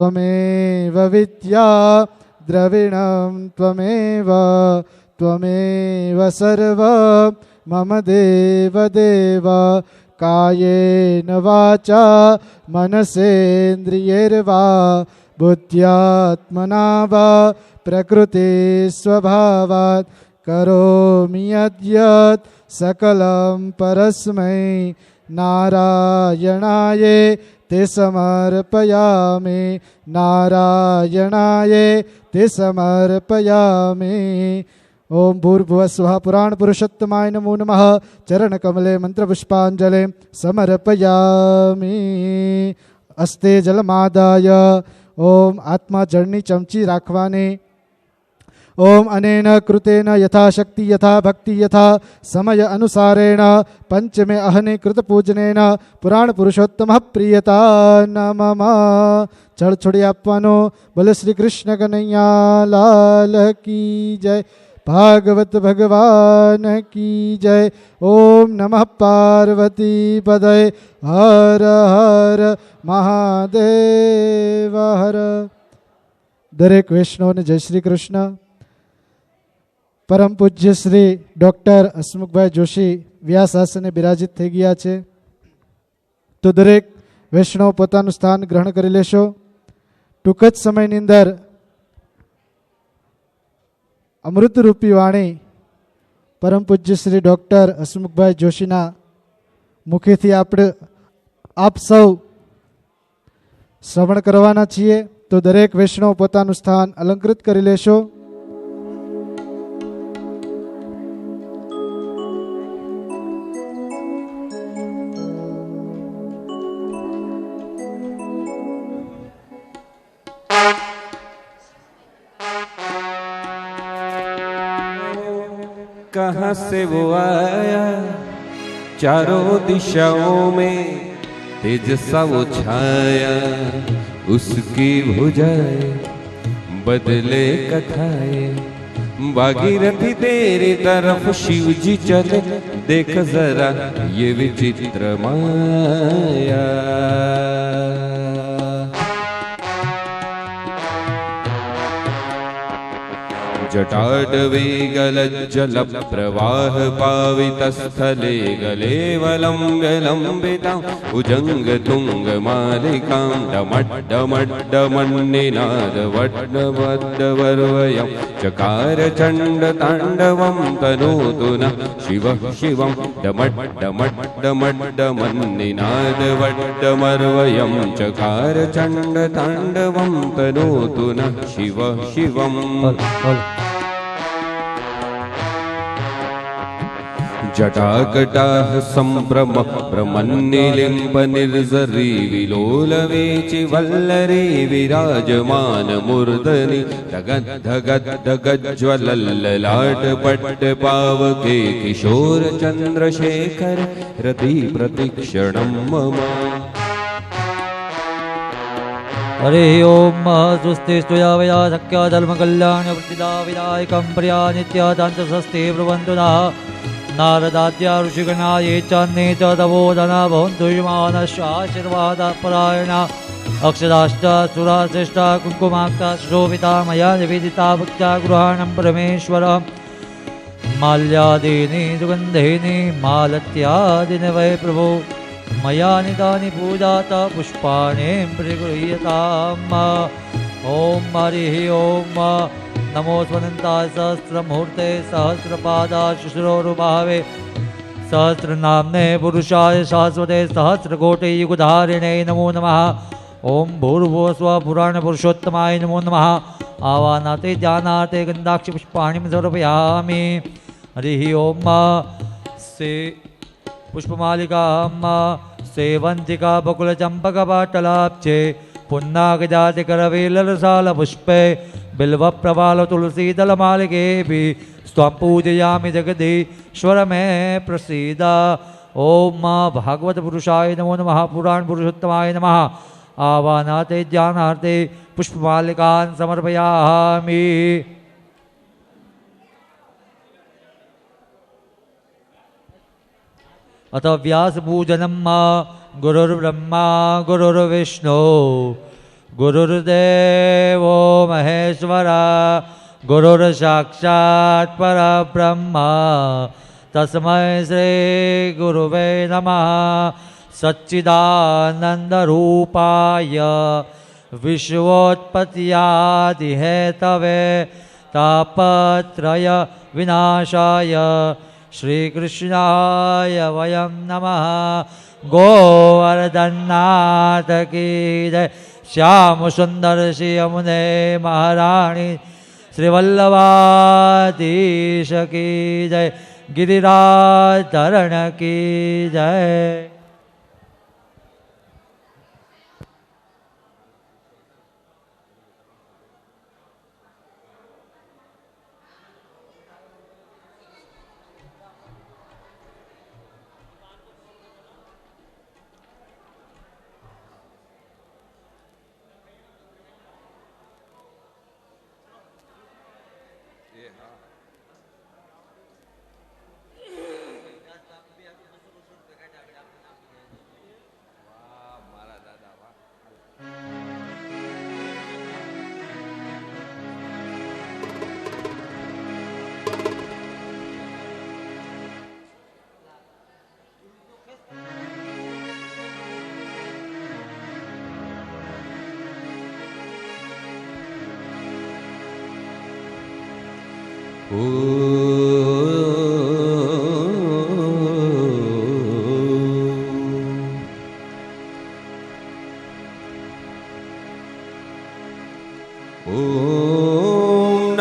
त्वमेव विद्या द्रविणं त्वमेव त्वमेव सर्व मम देवदेव कायेन वाचा मनसेन्द्रियैर्वा बुद्ध्यात्मना वा प्रकृति स्वभावात् करोमि यद्यत् सकलं परस्मै नारायणाय ते समर्पयामि नारायणाय ते समर्पयामि। ओम भूर्भुवः स्वः पुराण पुरुषोत्तमाय नमो नमः। चरण कमले मंत्र पुष्पांजलि समर्पयामि। अस्ते जलमादाय ओम आत्मा जळनी चमची राखवानी। ओम अनेन कृतेन यथाशक्ति यथा भक्ति यथा समय अनुसारेण पंचमे अहने कृत पूजनेन पुराण पुरुषोत्तम प्रियता नमः। जल छोड़ी आपवानो। बोले श्री कृष्ण कन्हैया लाल की जय। भागवत भगवान की जय। ओम नमः पार्वती पदये हर हर महादेव हर। दरेक वैष्णव ने जय श्री कृष्ण। परम पूज्य श्री डॉक्टर હસમુખભાઈ જોશી વ્યાસ આસને બિરાજિત થઈ ગયા છે, તો દરેક વૈષ્ણવ પોતાનું સ્થાન ગ્રહણ કરી લેશો। ટૂંક જ સમયની અંદર અમૃતરૂપી વાણી પરમ પૂજ્ય શ્રી ડૉક્ટર હસમુખભાઈ જોશીના મુખેથી આપણે આપ સૌ શ્રવણ કરવાના છીએ, તો દરેક વૈષ્ણવ પોતાનું સ્થાન અલંકૃત કરી લેશો। कहाँ से वो आया चारों दिशाओं में तेज सा वो छाया, उसकी भुजाएं बदले कथाएं। भागीरथी तेरी तरफ शिव जी चले, देख जरा ये विचित्र माया। जटाडवे गलज्जल प्रवाह पावितस्थले गलेवलम्ब्य लम्बितां भुजंग तुंग मालिकां डमड्डमड्डमन्निनाद वड्डवड्डवर्वयं चकार चण्ड ताण्डवं तनोतु नः शिवः शिवं डमड्डमड्डमड्डमन्निनाद वड्डमर्वयं चकार चण्ड ताण्डवं तनोतु नः शिवः शिवम्। जटाकटाः सम्भ्रम भ्रमन्निलिम्ब निर्झरी विलोलवेचि वल्लरी विराजमानमूर्धनि धगद्धगद्धगज्ज्वलल्ललाट पट्टपावके किशोर चन्द्रशेखर रति प्रतिक्षणं मम। हरे ओम स्वस्ति स्तुया वया शक्या धर्म कल्याण वृत्तिदा विदायकं प्रिया नित्या स्वस्ति ब्रुवन्तु नः नारदाद्या ऋषिगणा ये चान्ये च तवोधना भवन्तु युमानश्चाशीर्वादपरायणा अक्षराश्च सुराश्रेष्ठा कुङ्कुमाक्ता सुशोभिता मया निवेदिता भक्त्या गृहाणं परमेश्वरं माल्यादीनि सुगन्धीनि मालत्यादीनि वै प्रभो मया नितानि पूजाता पुष्पाणि प्रगृह्यताम्। ओम हरिः ओम नमो स्वनन्ताय सहस्रमूर्ते सहस्रपादाय शुश्रूरुभावे सहस्रनाम्ने पुरुषाय शाश्वते सहस्रकोटियुगधारिणे नमो नमः। ओम भूर्भुवस्वः पुराणपुरुषोत्तमाय नमो नमः। आवाहनाते ध्यानार्थे गन्धाक्षपुष्पाणिं समर्पयामि। हरिः ओम से पुष्पमालिकां सेवन्तिका बकुलचम्पकपाटलाब्जे पुन्नागजातिकरवेलरसालपुष्पे बिल्वप्रवाल तुलसीदलमालिकेऽपि स्वां पूजयामि जगदीश्वर मे प्रसीद। ओम भागवत पुरुषाय नमो नमः। पुराण पुरुषोत्तमाय नमः। आवाहनाते ध्यानार्थे पुष्पमालिकान् समर्पयामि। अथ व्यास पूजनम गुरुर्ब्रह्मा गुरुर्विष्णु गुरुर्देवो महेश्वरा गुरुर्साक्षात् परब्रह्म तस्मै श्री गुरुवे नमः सच्चिदानन्दरूपाय विश्वोत्पत्त्यादिहेतवे तापत्रय विनाशाय श्रीकृष्णाय वयं नमः। गोवर्धननाथ की जय। श्याम सुंदर श्री यमुने महारानी श्रीवल्लभाधीश की जय। गिरिराज धरण की जय।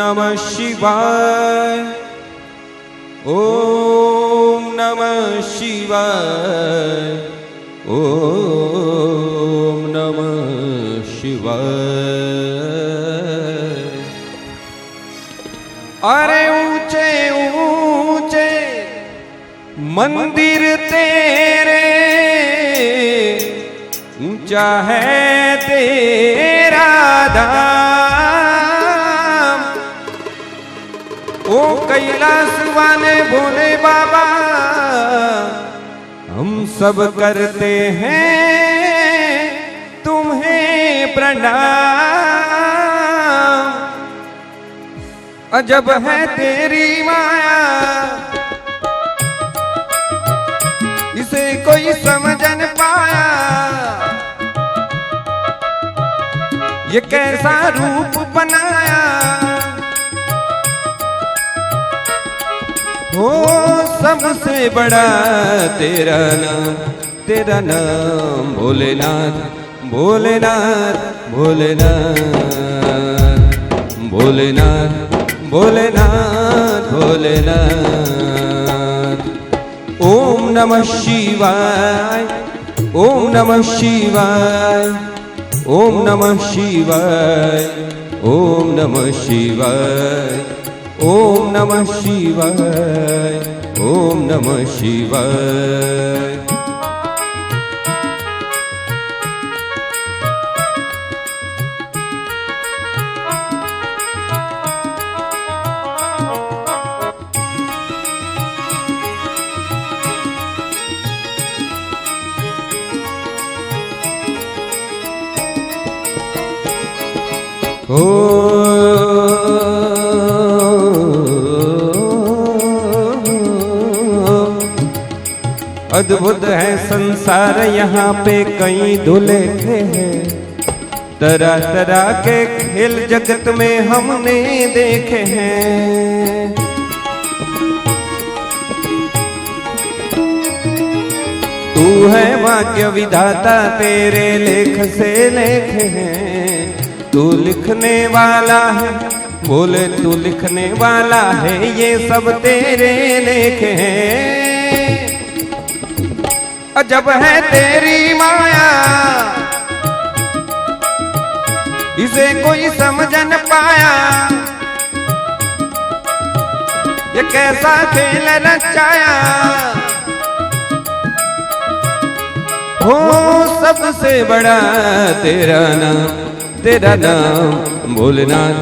नमः शिवाय। ओम नमः शिवाय। ओम नमः शिवाय। अरे ऊंचे ऊंचे मंदिर तेरे, ऊंचा है तेरा धाम। ओ कैलाश वाले भोले बाबा, हम सब करते हैं तुम्हें प्रणाम। अजब है तेरी माया, इसे कोई समझ न पाया। ये कैसा रूप बनाया, हो सबसे बड़ा तेरा नाम भोलेनाथ। भोलेनाथ भोलेनाथ भोलेनाथ भोलेनाथ भोलेनाथ। ओम नमः शिवाय। ओम नमः शिवाय। ओम नमः शिवाय। ओम नमः शिवाय। ओम नमः शिवाय। ओम नमः शिवाय। अद्भुत है संसार, यहाँ पे कई दुलेखे हैं। तरह तरह के खेल जगत में हमने देखे हैं। तू है भाग्य विधाता, तेरे लेख से लेखे हैं। तू लिखने वाला है बोले, तू लिखने वाला है, ये सब तेरे लेखे हैं। अजब है तेरी माया, इसे कोई समझ न पाया। ये कैसा खेल रचाया, हो सबसे बड़ा तेरा नाम भोलेनाथ।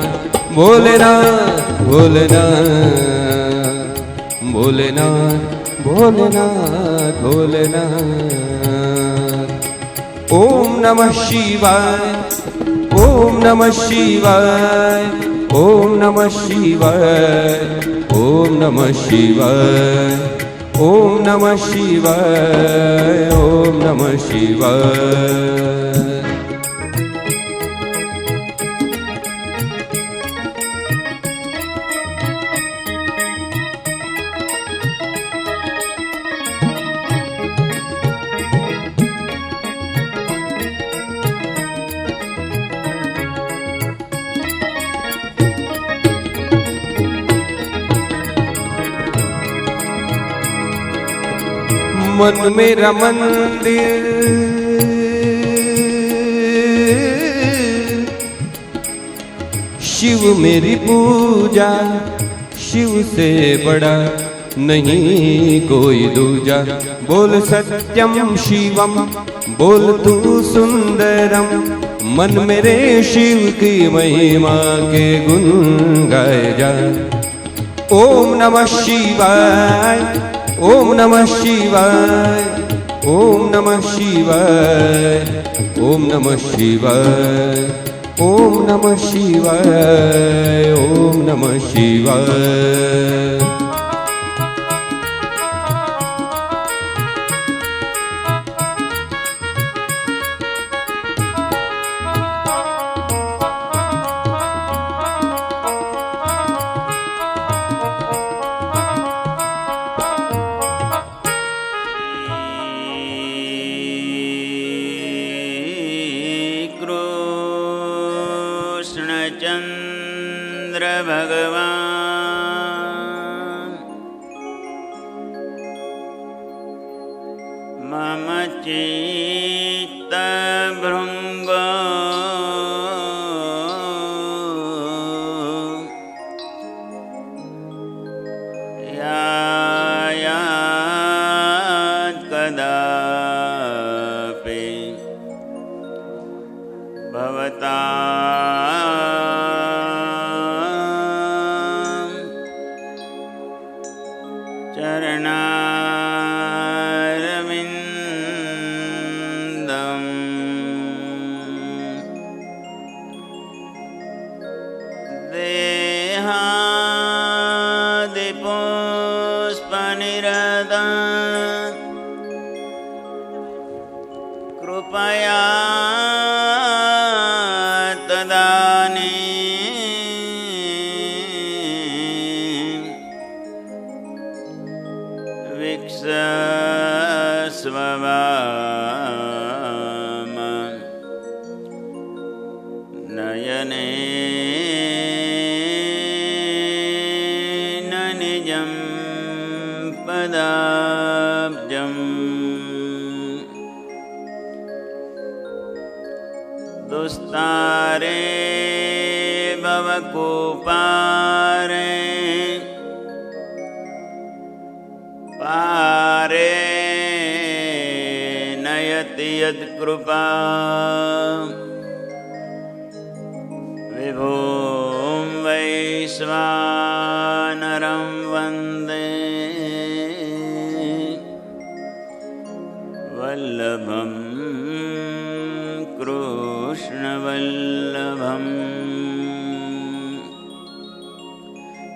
भोलेनाथ भोलेनाथ भोलेनाथ भोलेनाथ भोलेनाथ। ओम नमः शिवाय। ओम नमः शिवाय, ओम नमः शिवाय, ओम नमः शिवाय, ओम नमः शिवाय, ओम नमः शिवाय। मन मेरा मंदिर, शिव मेरी पूजा, शिव से बड़ा नहीं कोई दूजा। बोल सत्यम शिवम, बोल तू सुंदरम, मन मेरे शिव की महिमा के गुण गाए जा। ओम नमः शिवाय, ओम नमः शिवाय, ओम नमः शिवाय, ओम नमः शिवाय, ओम नमः शिवाय, ओम नमः शिवाय। चंद्र भगवान मम चित्त भृंग यायात् कदापि भवता चरणारविंदम देहादिपुष्पनिरतं कृपया तदानीं विक्षस्व वाम नयने निजं पदाब्जम् दुस्तारे भवकूपारे पारे नयति यत्कृपा विभुं वैश्वानरं वन्दे वल्लभं कृष्णवल्लभम्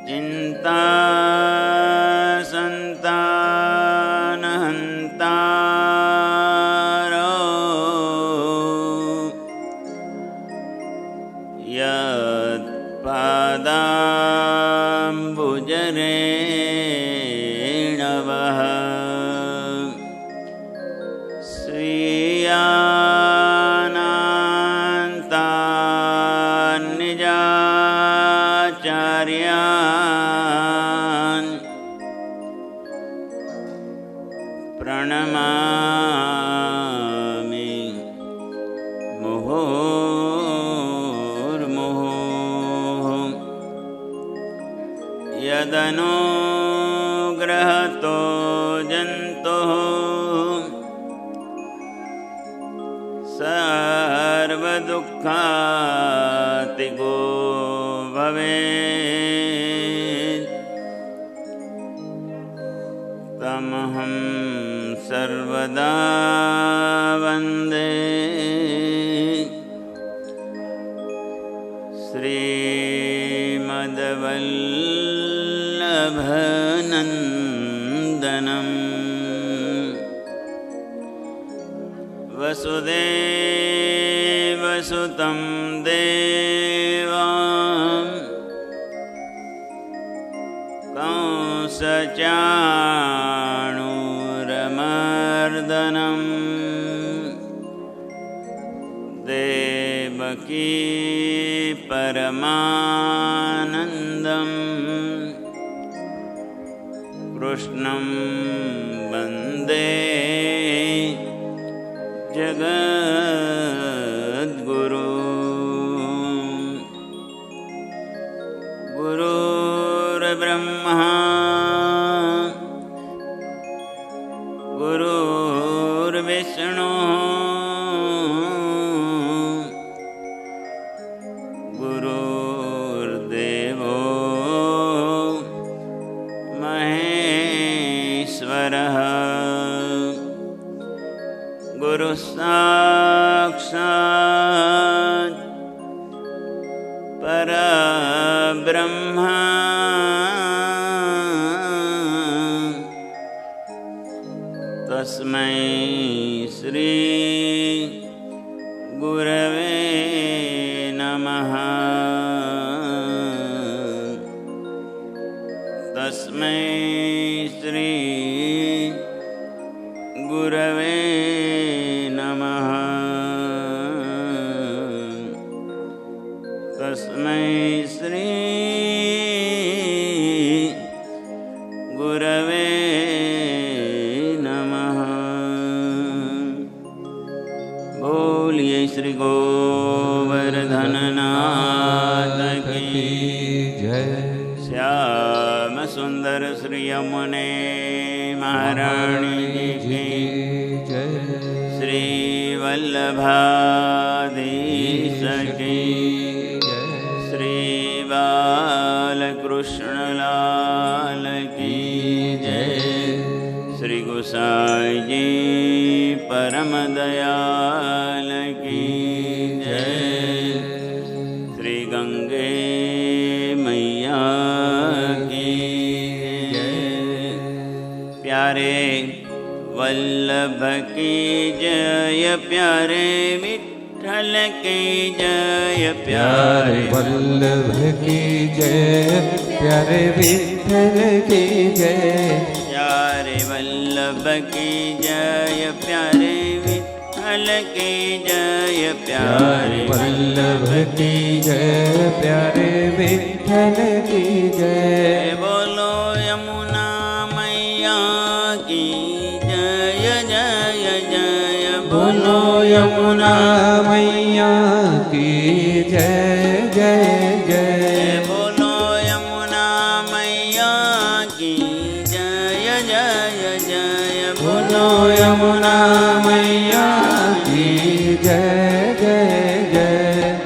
चिन्ता संतानहन्तारो यत्पादाम्बुजरेणवः स्वीयानान्तान् निजाचार्यान् प्रणमामि मुहुर्मुहुः यदनुग्रहतो जन्तुः सर्वदुःखातिगो भवेत् तमहं सर्वदा वन्दे वसुदेवसुतं देवां कंसचाणूरमर्दनं देवकी परमानन्दं कृष्णं वन्दे जगद्गुरु। गुरुर्ब्रह्मा गुरुर्विष्णु गुरुर्देवो महेश्वरः गुरुः साक्षात् परब्रह्म तस्मै श्री गुरवे नमः। तस्मै श्री गुरवे नमः। तस्मै श्री गुरवे नमः। बोलिए श्री गोवर्धननाथ की जय। श्याम सुंदर श्री यमुने महारानी की जय। श्री वल्लभाधीश की श्री बालकृष्ण लाल की जय। श्री गोसाई जी परम दयाल की जय। श्री गंगे मैया की जय। प्यारे वल्लभ की जय, प्यारे विठ्ठल की जय, प्यारे वल्लभ की जय, प्यारे विठ्ठल की जय। प्यारे वल्लभ की जय, प्यारे विठ्ठल की जय, प्यारे वल्लभ की जय, प्यारे विठ्ठल की जय। बोलो यमुना मैया की जय जय जय। बोलो यमुना मैया की जय जय जय। बोलो यमुना मैया की जय जय जय। बोलो यमुना मैया की जय जय जय।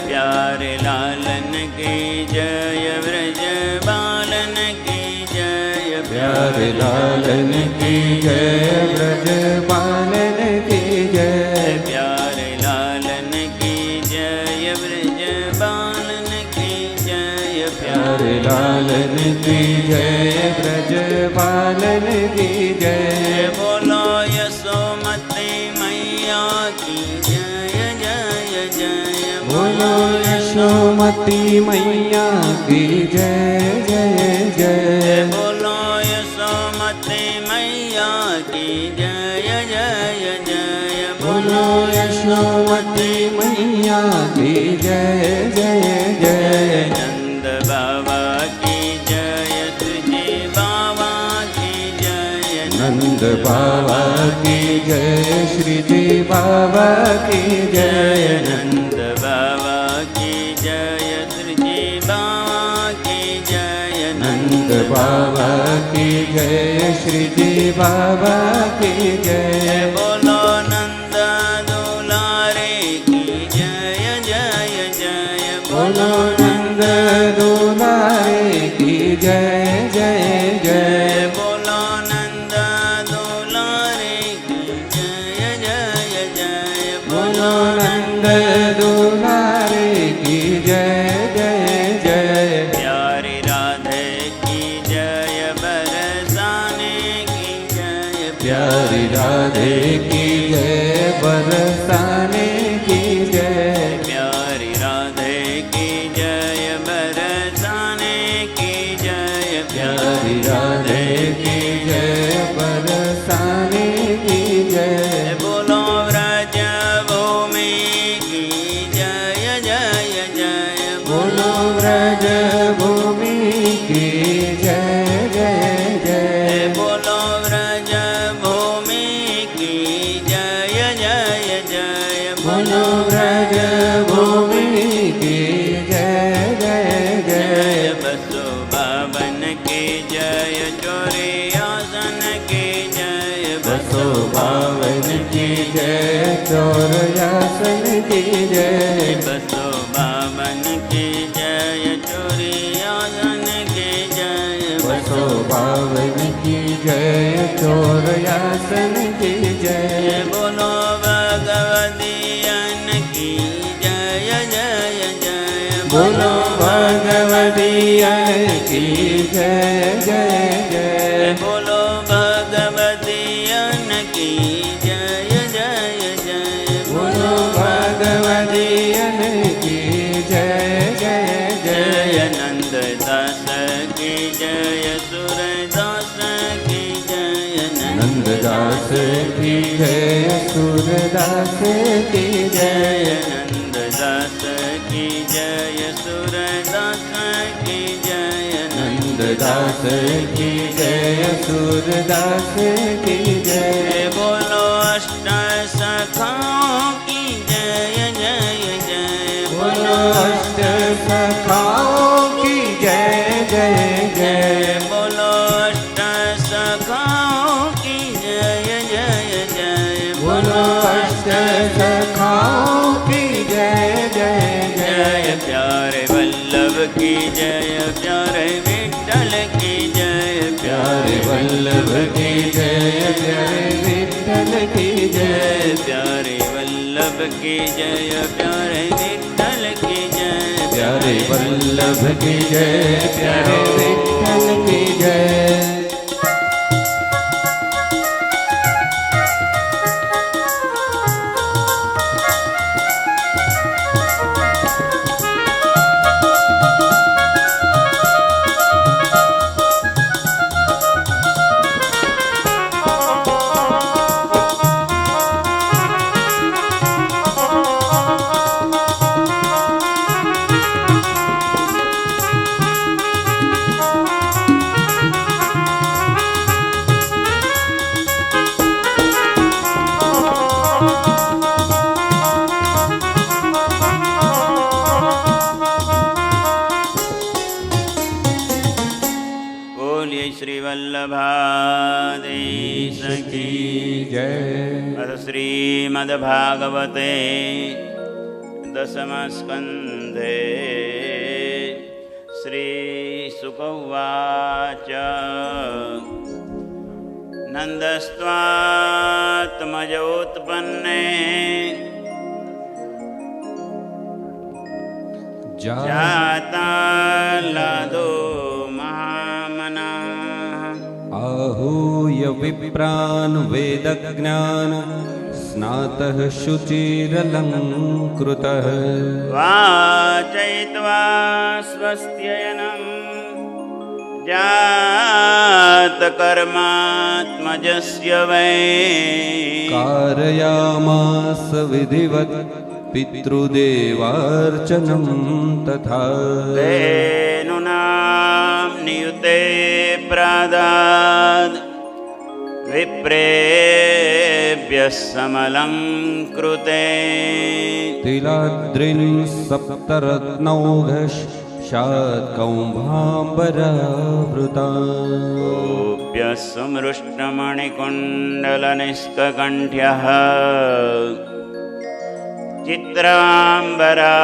प्यारे लालन की जय, व्रज बालन की जय। प्यारे लालन की जय, ब्रज बालन की जय। प्यारे लालन की जय, व्रज बालन की जय। प्यारे लालन की जय, ब्रज बालन की जय। बोलो यशोमती मैया की जय जय जय। बोलो यशोमती मैया की जय जय जय। बोलो यशोमती मैया की जय जय जय। बोलो यशोमती मैया की जय जय जय। नंद बाबा की जय, तुझे बाबा की जय। नंद बाबा की जय, श्री जी बाबा की जय। नंद बाबा की जय, तुझे बाबा की जय। नंद बाबा की जय, श्री जी बाबा की जय। बोलो नंद दुलारे की जय जय जय। बोलो नंद दुलारे की जय जय जय। बोलो नंद दुलारे की जय जय जय। बोलो नंद दुलारे की जय जय जय। प्यारी राधे की जय, बरसाने की जय। प्यारी राधे की जय, बरसा जय चौरयासन की जय 252 की जय चौरियासन की जय 252 की जय चौरयासन की जय बोलो भगवदियन की जय जय जय बोलो भगवदियन की जय जय जय बोलो भगवदियन की जय जय जय बोलो भगवदियन की जय जय जय नंद दास की जय सूरदास की जय नंददास की जय सूरदास की जय नंददास की जय सूरदास की जय नंददास की जय सूरदास की जय बोलो अष्ट सखाओं की जय जय जय बोलो अष्ट सखाओं की जय जय जय बोलो अष्ट सखाओं की जय जय जय बोलो अष्ट सखाओं की जय जय जय प्यारे वल्लभ की जय प्यारे विठ्ठल की जय प्यारे वल्लभ की जय प्यारे विठ्ठल की जय प्यारे वल्लभ की जय प्यारे विठ्ठल की जय प्यारे वल्लभ की जय प्यारे विठ्ठल की जय बोलिए श्री वल्लभाधीश की जय अथ श्रीमद्भागवते दशमस्कन्धे श्रीशुक उवाच नन्दस्त्वात्मजोत्पन्ने जाता लादो महामनाः आहूय विप्रान् वेदज्ञान स्नातः शुचिरलङ्कृतः वाचयित्वा स्वस्त्ययनम् जातकर्मात्मजस्य वै कारयामास विधिवत् पितृदेवार्चनं तथा तेनुनां नियुते प्रादाद् विप्रेभ्यः समलङ्कृते तिलाद्रिन् सप्तरत्नौघः शाकौम्भाम्बरावृता गोप्यः सुमृष्टमणिकुण्डलनिष्ककण्ठ्यः चित्राम्बरा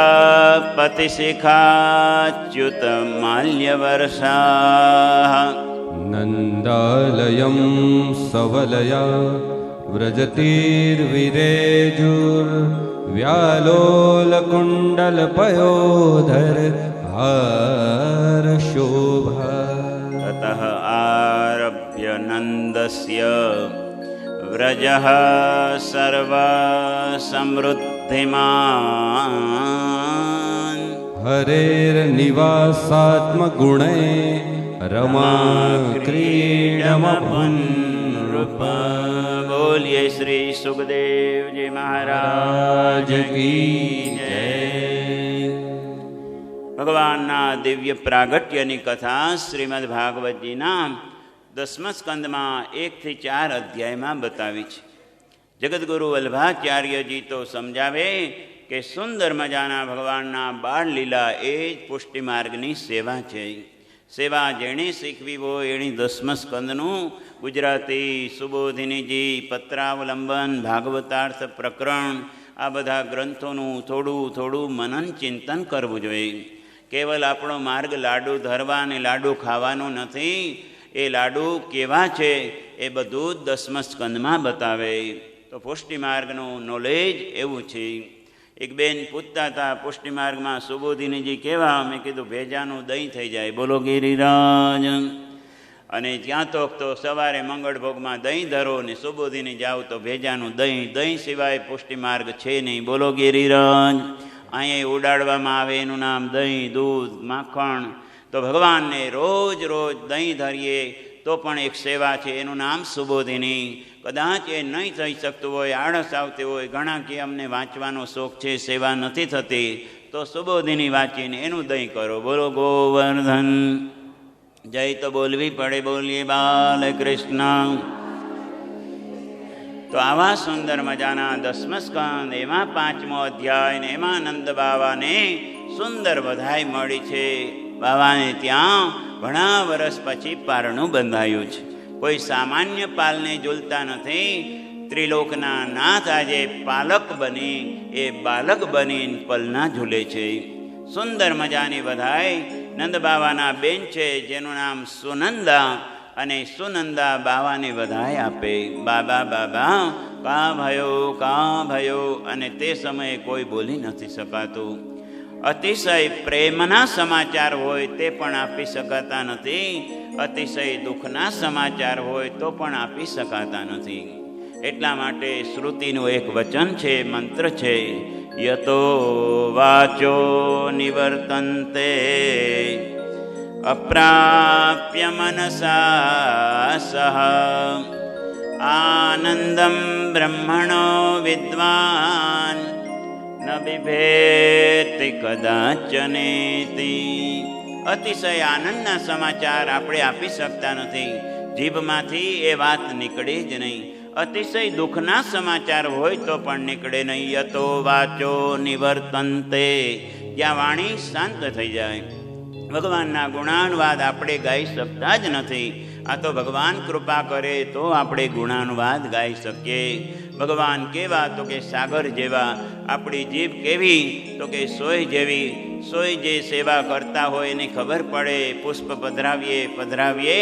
पतिशिखाच्युतमाल्यवर्षाः नन्दालयं सवलया व्रजतीर्विरेजुर्व्यालोलकुण्डलपयोधर हारशोभा ततः आरभ्य नन्दस्य व्रजः सर्वसमृद्धिमान् हरेर्निवासात्मगुणे रमा क्रीडमपुनृप बोलिए श्री सुखदेव जी महाराज की जय। ભગવાનના દિવ્ય પ્રાગટ્યની કથા શ્રીમદ્ ભાગવતજીના 10મા સ્કંદમાં 1 થી 4 અધ્યાયમાં બતાવી છે. જગદગુરુ વલ્ભાચાર્યજી તો સમજાવે કે સુંદર મજાના ભગવાનના બાળ લીલા એ જ પુષ્ટિ માર્ગની સેવા છે. સેવા જેણે શીખવી હોય એણી દસમ સ્કંદનું ગુજરાતી, સુબોધિનીજી, પત્રાવલંબન, ભાગવતાર્થ પ્રકરણ આ બધા ગ્રંથોનું થોડું થોડું મનન ચિંતન કરવું જોઈએ. કેવલ આપણો માર્ગ લાડુ ધરવા અને લાડુ ખાવાનો નથી. એ લાડુ કેવા છે એ બધું જ દસમ સ્કંદમાં બતાવે. તો પુષ્ટિમાર્ગનું નોલેજ એવું છે. એક બેન પૂછતા હતા પુષ્ટિમાર્ગમાં સુબોધિનીજી કેવા? મેં કીધું ભેજાનું દહીં થઈ જાય. બોલો ગિરિરાજ. અને ત્યાં તો સવારે મંગળભોગમાં દહીં ધરો ને સુબોધિની જાઓ તો ભેજાનું દહીં. દહીં સિવાય પુષ્ટિમાર્ગ છે નહીં. બોલો ગિરિરાજ. અહીંયા ઉડાડવામાં આવે એનું નામ દહીં, દૂધ, માખણ. તો ભગવાનને રોજ રોજ દહીં ધરીએ તો પણ એક સેવા છે, એનું નામ સુબોધિની. કદાચ એ નહીં થઈ શકતું હોય, આળસ આવતી હોય, ઘણા કે અમને વાંચવાનો શોખ છે, સેવા નથી થતી, તો સુબોધિની વાંચીને એનું દહીં કરો. બોલો ગોવર્ધન. જય તો બોલવી પડે. બોલીએ બાલકૃષ્ણ. તો આવા સુંદર મજાના દસમ સ્કંદ, એમાં 5મો અધ્યાય ને એમાં નંદ બાવાને સુંદર વધાઈ મળી છે. બાવાને ત્યાં ઘણા વર્ષ પછી પારણું બંધાયું છે. કોઈ સામાન્ય પાલને ઝૂલતા નથી. ત્રિલોકના નાથ આજે પાલક બની એ બાલક બનીને પલના ઝૂલે છે. સુંદર મજાની વધાઈ નંદ બાવાના બેન છે જેનું નામ સુનંદા, અને સુનંદા બાવાને વધાઈ આપે. બાબા બાબા કા ભયો કા ભયો. અને તે સમયે કોઈ બોલી નથી શકાતું. અતિશય પ્રેમના સમાચાર હોય તે પણ આપી શકાતા નથી. અતિશય દુઃખના સમાચાર હોય તો પણ આપી શકાતા નથી. એટલા માટે શ્રુતિનું એક વચન છે, મંત્ર છે, યતો વાચો નિવર્તન્તે અપ્રાપ્ય મનસા સહ આનંદમ બ્રહ્મણો વિદ્વાન ન બિભેતિ કદાચનેતિ. અતિશય આનંદના સમાચાર આપણે આપી શકતા નથી. જીભમાંથી એ વાત નીકળે જ નહીં. અતિશય દુઃખના સમાચાર હોય તો પણ નીકળે નહીં. યતો વાચો નિવર્તન્તે. જ્યાં વાણી શાંત થઈ જાય. ભગવાનના ગુણાનુવાદ આપણે ગાઈ શકતા જ નથી. આ તો ભગવાન કૃપા કરે તો આપણે ગુણાનુવાદ ગાઈ શકીએ. ભગવાન કેવા? તો કે સાગર જેવા. આપણી જીભ કેવી? તો કે સોય જેવી. સોય જે સેવા કરતા હોય એને ખબર પડે. પુષ્પ પધરાવીએ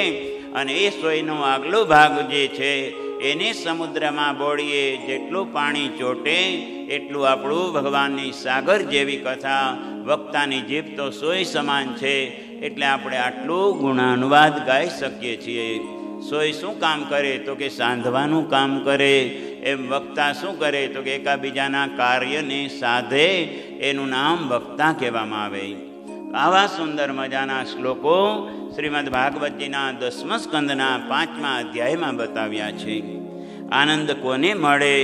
અને એ સોયનો આગલો ભાગ જે છે એને સમુદ્રમાં બોળીએ. જેટલું પાણી ચોટે એટલું આપણું ભગવાનની સાગર જેવી કથા. વક્તાની જીભ તો સોય સમાન છે. એટલે આપણે આટલું ગુણાનુવાદ ગાઈ શકીએ છીએ. સોય શું કામ કરે? તો કે સાંધવાનું કામ કરે. એમ વક્તા શું કરે? તો કે એકાબીજાના કાર્યને સાધે. એનું નામ વક્તા કહેવામાં આવે. આવા સુંદર મજાના શ્લોકો શ્રીમદ ભાગવતજીના 10મા સ્કંદના 5મા અધ્યાયમાં બતાવ્યા છે. આનંદ કોને મળે?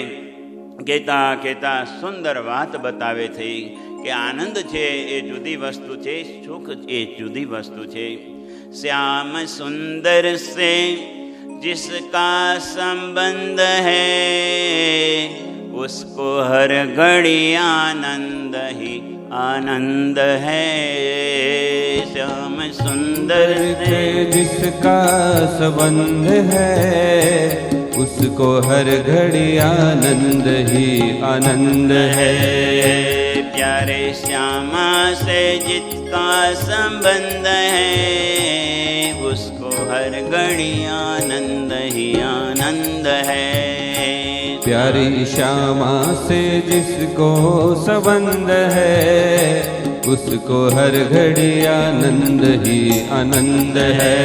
કહેતા કહેતા સુંદર વાત બતાવે છે કે આનંદ છે એ જુદી વસ્તુ છે, સુખ એ જુદી વસ્તુ છે. શ્યામ સુંદર સે जिसका संबंध है उसको हर घड़ी आनंद ही आनंद है. श्याम सुंदर से जिसका संबंध है उसको हर घड़ी आनंद ही आनंद है. प्यारे श्यामा से जिसका संबंध है उसको हर घड़ी आनंद ही आनंद है. प्यारी श्यामा से जिसको संबंध है उसको हर घड़ी आनंद ही आनंद है.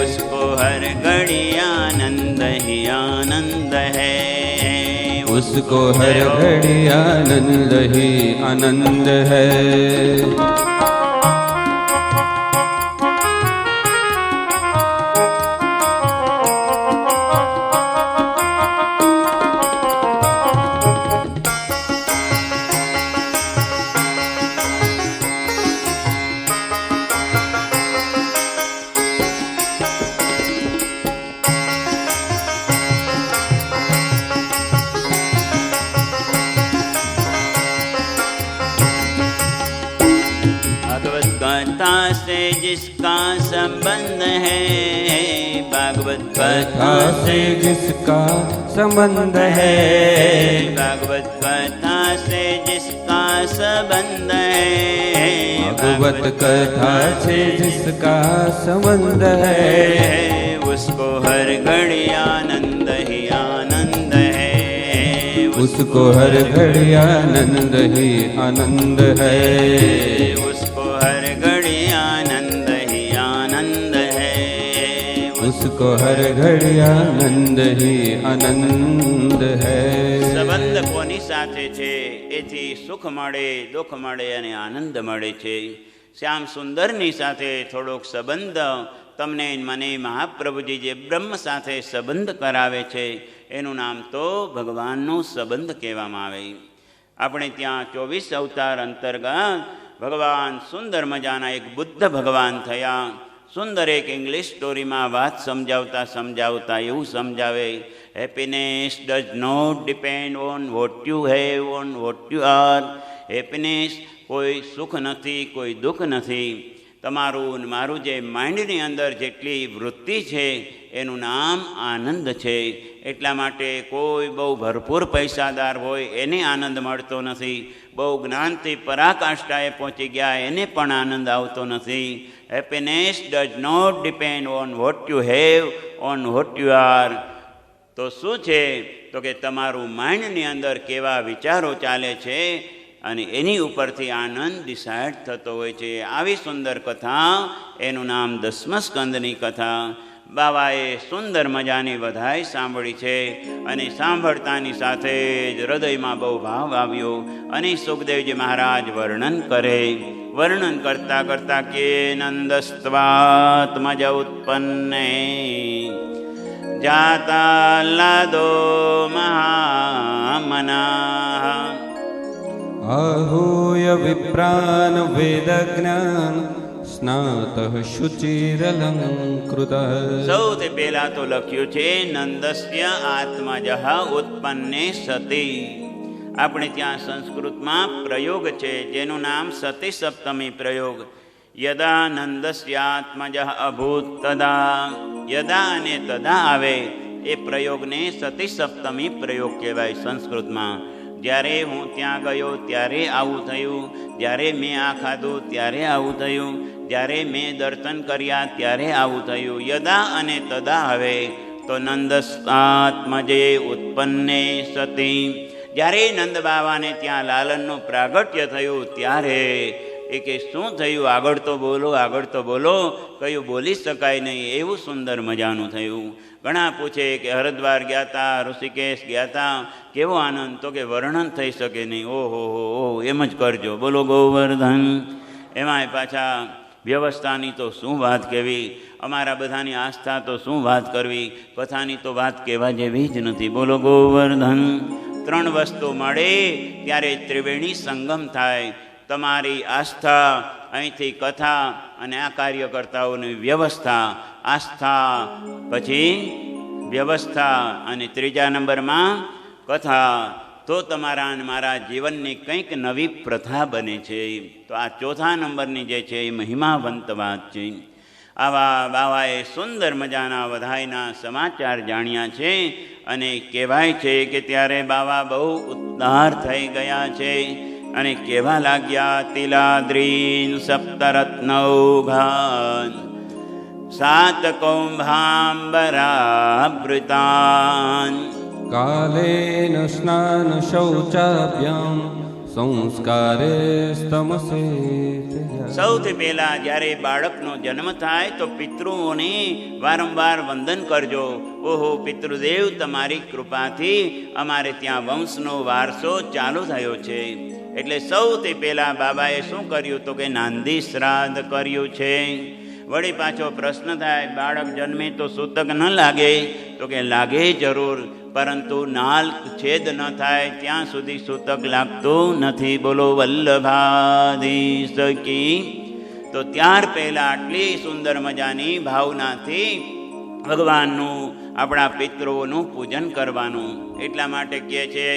उसको हर घड़ी आनंद ही आनंद है. उसको हर घड़ी आनंद ही आनंद है. कथा से जिसका संबंध है, भागवत कथा से जिसका संबंध है, भागवत कथा से जिसका संबंध है, भागवत कथा से जिसका संबंध है, उसको हर घड़ी आनंद ही आनंद है, उसको हर घड़ी आनंद ही आनंद है, उसको हर घड़ी आनंद ही आनंद है, उसको हर घड़ी आनंद ही आनंद है. સંબંધ કોની સાથે છે? એથી સુખ મળે, દુઃખ મળે અને આનંદ મળે છે. શ્યામ સુંદરની સાથે થોડોક સંબંધ તમને મને મહાપ્રભુજી જે બ્રહ્મ સાથે સંબંધ કરાવે છે એનું નામ તો ભગવાનનો સંબંધ કહેવામાં આવે. આપણે ત્યાં 24 અવતાર અંતર્ગત ભગવાન સુંદર મજાના એક બુદ્ધ ભગવાન થયા. સુંદર એક ઇંગ્લિશ સ્ટોરીમાં વાત સમજાવતા એવું સમજાવે, happiness does not depend on what you have, on what you are. Happiness કોઈ સુખ નથી, કોઈ દુઃખ નથી. તમારું મારું જે માઇન્ડની અંદર જેટલી વૃત્તિ છે એનું નામ આનંદ છે. એટલા માટે કોઈ બહુ ભરપૂર પૈસાદાર હોય એને આનંદ મળતો નથી, બહુ જ્ઞાનથી પરાકાષ્ઠાએ પહોંચી ગયા એને પણ આનંદ આવતો નથી. Happiness does not depend on what you have, on what you are. તો શું છે? તો કે તમારું માઇન્ડની અંદર કેવા વિચારો ચાલે છે અને એની ઉપરથી આનંદ ડિસાઇડ થતો હોય છે. આવી સુંદર કથા, એનું નામ 10મા સ્કંદની કથા. બાવાએ સુંદર મજાની વધાઈ સાંભળી છે અને સાંભળતાની સાથે જ હૃદયમાં બહુ ભાવ આવ્યો અને સુખદેવજી મહારાજ વર્ણન કરે. વર્ણન કરતા કરતા કે નંદસ્ત્વાત્મજ ઉત્પન્ને જાતા લાદો મહામના आहूय विप्रान वेदज्ञान स्नातः शुचिरलंकृतः. સૌથી પહેલા તો લખ્યું છે નંદસ્ય આત્મજઃ ઉત્પન્ને સતી. આપણે ત્યાં સંસ્કૃતમાં પ્રયોગ છે જેનું નામ સતી સપ્તમી પ્રયોગ. યદા નંદસ્યાત્મજઃ અભૂત તદા, યદા અને તદા આવે એ પ્રયોગને સતી સપ્તમી પ્રયોગ કહેવાય સંસ્કૃતમાં. જ્યારે હું ત્યાં ગયો ત્યારે આવું થયું, જ્યારે મેં આ ખાધું ત્યારે આવું થયું, જ્યારે મેં દર્શન કર્યા ત્યારે આવું થયું. યદા અને તદા હવે તો નંદસ્યાત્મજે ઉત્પન્ને સતી. જ્યારે નંદ બાવાને ત્યાં લાલનનું પ્રાગટ્ય થયું ત્યારે એ કે શું થયું? આગળ તો બોલો, આગળ તો બોલો. કયું બોલી શકાય નહીં એવું સુંદર મજાનું થયું. ઘણા પૂછે કે હરિદ્વાર ગયા હતા, ઋષિકેશ ગયા હતા, કેવો આનંદ? તો કે વર્ણન થઈ શકે નહીં. ઓહો હો, એમ જ કરજો, બોલો ગોવર્ધન. એમાંય પાછા વ્યવસ્થાની તો શું વાત કહેવી, અમારા બધાની આસ્થા તો શું વાત કરવી, કથાની તો વાત કહેવા જેવી જ નથી. બોલો ગોવર્ધન. 3 વસ્તુ મળે ત્યારે ત્રિવેણી સંગમ થાય. તમારી આસ્થા, અહીંથી કથા અને આ કાર્યકર્તાઓની વ્યવસ્થા. આસ્થા પછી વ્યવસ્થા અને 3જા નંબરમાં કથા. તો તમારા અને મારા જીવનની કંઈક નવી પ્રથા બને છે. તો આ 4થા નંબરની જે છે એ મહિમાવંત વાત છે. આવા બાવાએ સુંદર મજાના વધાઈના સમાચાર જાણ્યા છે અને કહેવાય છે કે ત્યારે બાવા બહુ ઉદ્ધાર થઈ ગયા છે અને કહેવા લાગ્યા તિલાદ્રીન સપ્તરત્નૌઘાન 7 કૌંભાંબરાવૃતાન कालेन स्नान शौचाभ्याम સંસ્કારે સ્તમસે. સૌથી પહેલા જ્યારે બાળકનો જન્મ થાય તો પિતૃઓને વારંવાર વંદન કરજો. ઓહો પિતૃદેવ, તમારી કૃપાથી અમારે ત્યાં વંશનો વારસો ચાલુ થયો છે. એટલે સૌથી પહેલા બાબાએ શું કર્યું? તો કે નાંદી શ્રાદ્ધ કર્યું છે. વળી પાછો પ્રશ્ન થાય, બાળક જન્મે તો સૂતક ન લાગે? તો કે લાગે જરૂર, પરંતુ નાલ છેદ ન થાય ત્યાં સુધી સૂતક લાગતું નથી. બોલો વલ્લભાધીશ કી. તો ત્યાર પહેલાં આટલી સુંદર મજાની ભાવનાથી ભગવાનનું, આપણા પિતૃઓનું પૂજન કરવાનું. એટલા માટે કહે છે